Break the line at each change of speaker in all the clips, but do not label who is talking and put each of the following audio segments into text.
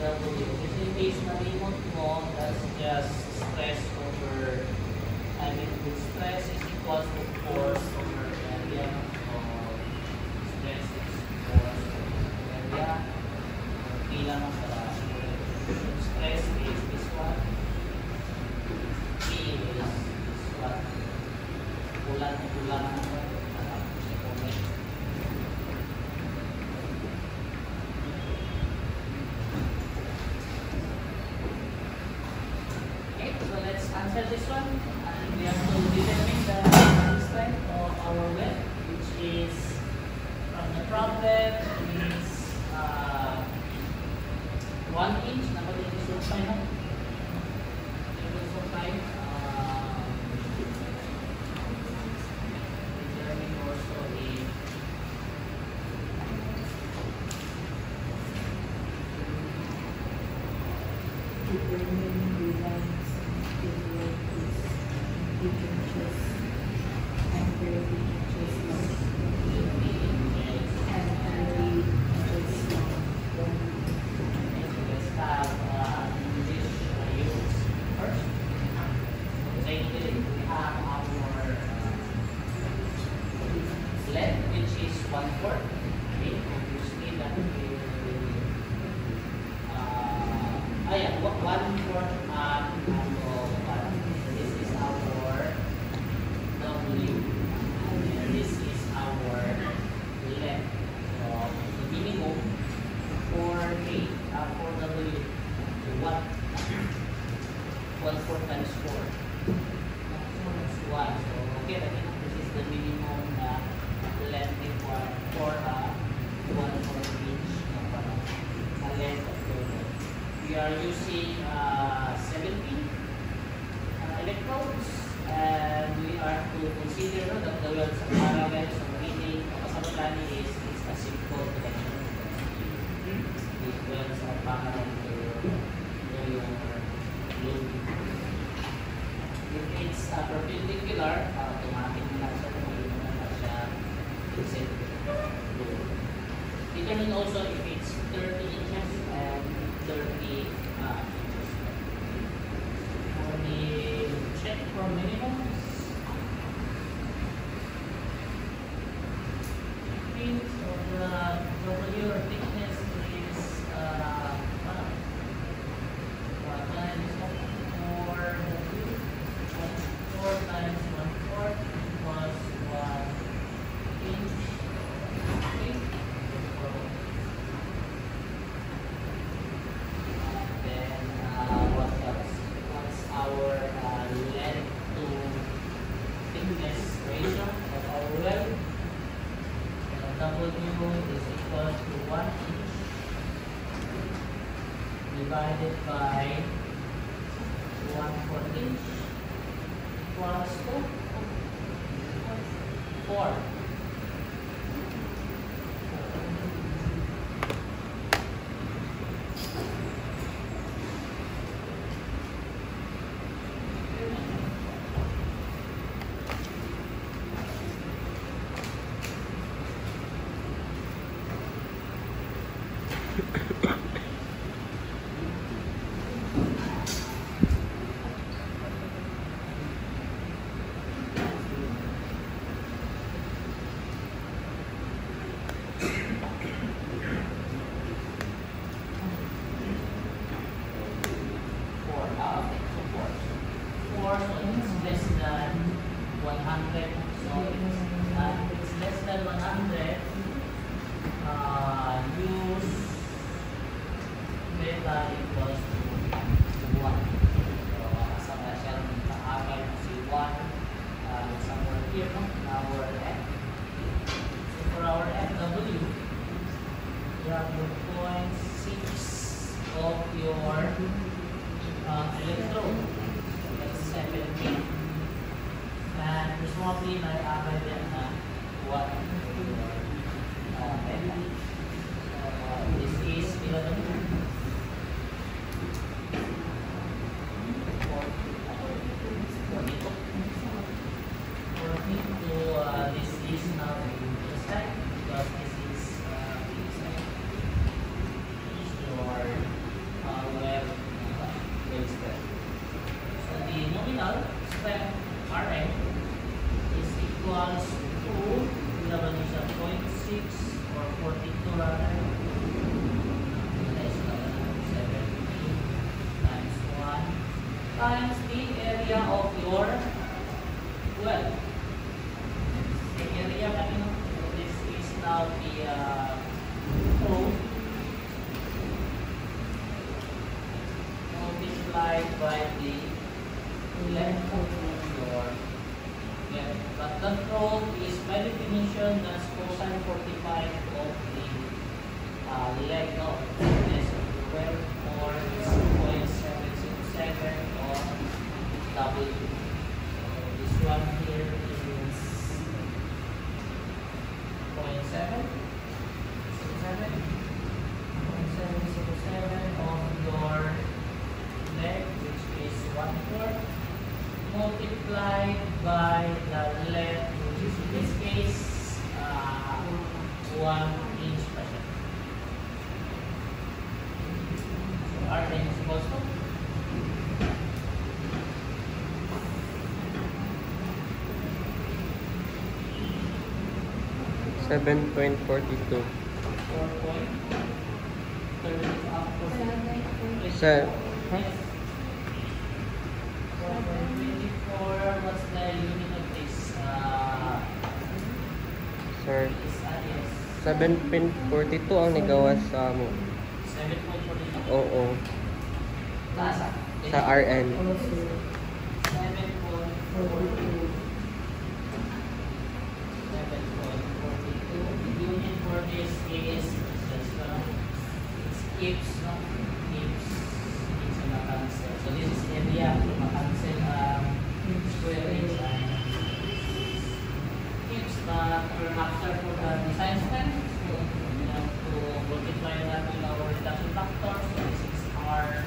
W. Kasi in case na remote mo, that's just stress over, I mean, stress is equal to force over area. So, stress is equal to area. P lang ang sa stress is this one. P is this one. Kulang naman. Answer this one, and we have to determine the strength of our well, which is from the problem is 1 inch. Dapat i-solve tayo, no? I-solve tayo. Determine also if we are using 17 electrodes, and we are to consider that the wells are parallel, so meaning kapasabutan is it's a simple connection. These wells are parallel to your loop. If it's perpendicular, automatic na siya kung mayroon na siya fixed loop. Determine also if it's 30 inches and 30 inches. We check for minimums. So the W or thickness is 4 times 1/4 equals 1 inch. Okay. What else? What's our length to thickness ratio of our well? W is equal to 1 inch divided by 1/4 inch equals to 4. Presumably, nai-apply din na what this is this is now the side, because this is your about the probe multiplied by the length of your length. But the probe is by definition that's cosine 45 of the leg of thickness of the well, or 0.767 of W. So this one here is 0.767 of your leg, which is 1/4, multiplied by the length, which is in this case 1 inch per second. So R is equals to
7.42.
4.30
Sir,
Yes. 4.24. What's the unit of this?
sir,
Is yes.
7.42 ang nigawas sa mo.
7.42.
Oo.
Tasa.
Sa RN.
7.42. 7.42. The unit for this is just it's keeps, no? Keeps on a cancel. So this is area to cancel square inch and keeps, but after for the design strength, so we have to multiply that with our reduction factor. So this is R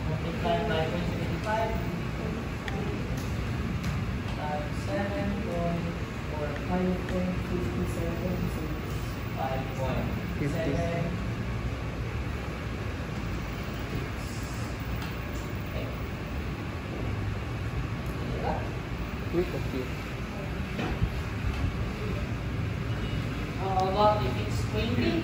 multiplied by 0.75 times 5.7.
Uy, okay.
How about if it's 20?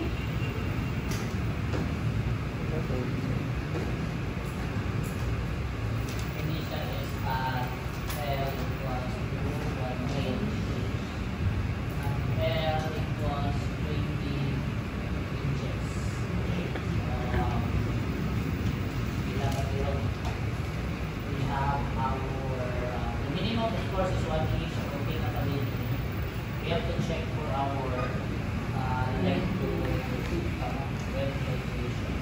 Condition is L equals to 1 inch and L equals 20 inches. We have our the minimum, of course, is 1 inch. Okay, we have to check for our length to well calculation.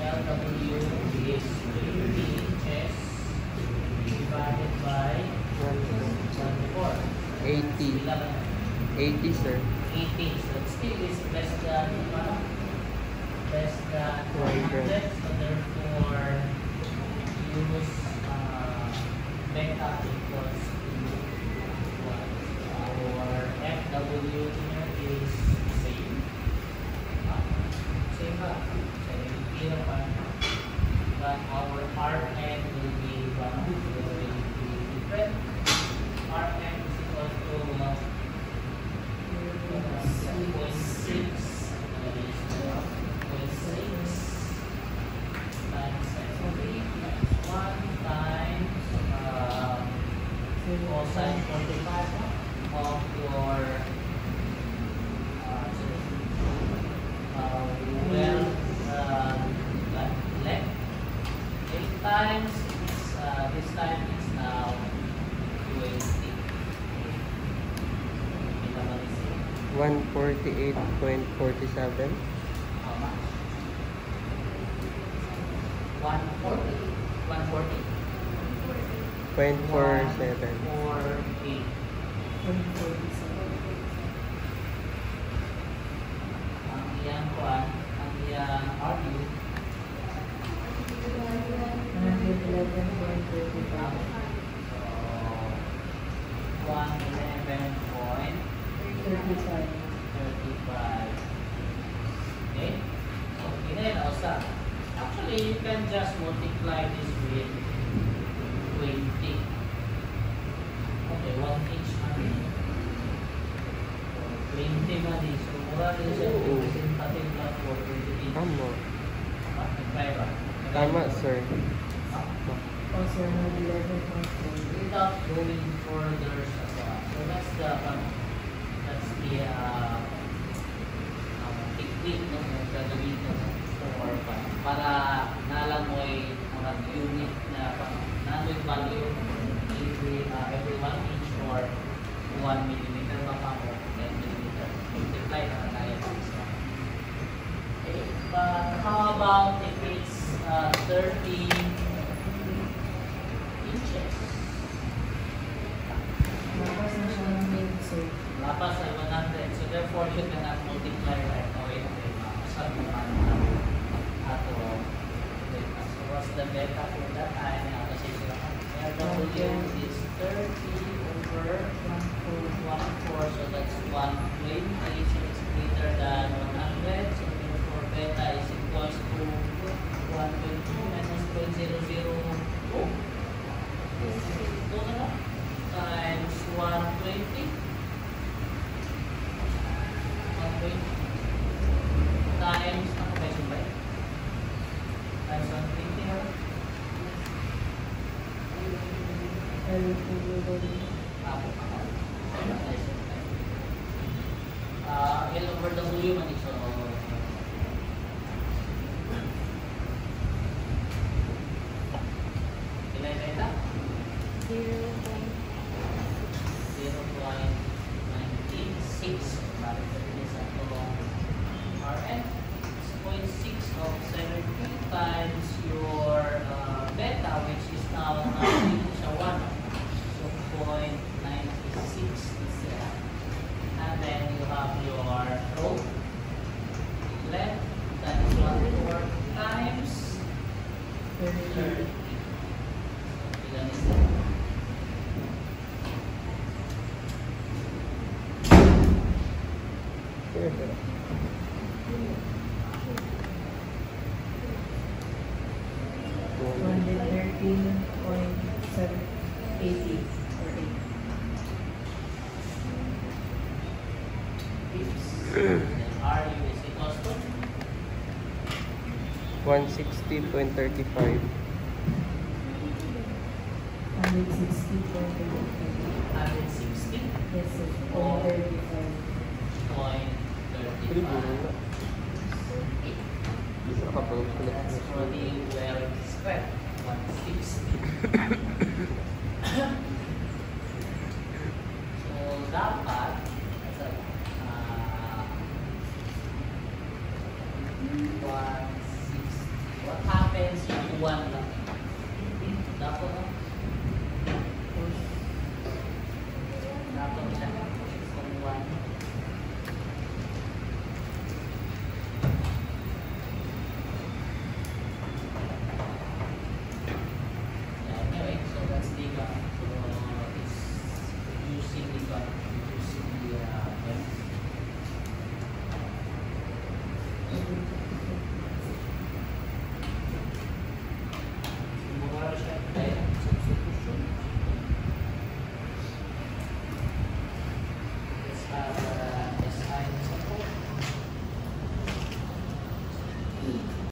LW is 20 inches divided by 1/4.
80. 80, sir.
80. So it still is less than 100. So therefore, use beta equals to 1. Our FW here is same. Same ba? But our Rn will be different. Rn is equal to 0.6 times S3 times 1 times cosine 45 of your length. 8 times this time it's now 20.
148.47.
How much? 140. 140.
0.47.
148. Ang iyang kuan, ang iyang RU, 111.35. Okay? Okay, then also, actually you can just multiply this with 20. Okay, 1 inch money. 20 money. So, mura din siya representative lang for 20 inch.
Tama.
Fiber.
Tama, sir.
Without going further sa so that's the gawin ko or para nalang mo ay mga unit na nanoy value every 1 inch or 1 millimeter ba pa mo 10 millimeter multiply na tayo sa isa. Okay, but how about if it's 30 inches?
Lapas na siya ng minute, sir.
Lapas ay 100. So therefore, you cannot multiply right away. Okay, saan mo man ato beta. So what's the beta for that? Ay, kasi sila. W is 30 over 1/4. So that's 120. So it's greater than 100. So therefore, beta is equals to 120 minus 0.002. Ito na lang. Times 120 times ano ba yung bay? Times 120 ha? L over W man ito. Ilan na ito? 0.96 balik dari satu Rn 0.6 of 70 times your beta which is now siya 1 so 0.96 is there and then you have your rho length that is 1/4 times 30 ilan is that?
$113.780 or 8.
Then RU is equals to
160.35.
160.35.
160.35.
Yes, sir. 0.35.
Bisa ka pa
That's really well squared. 160. So dapat 160. What happens if 1 lang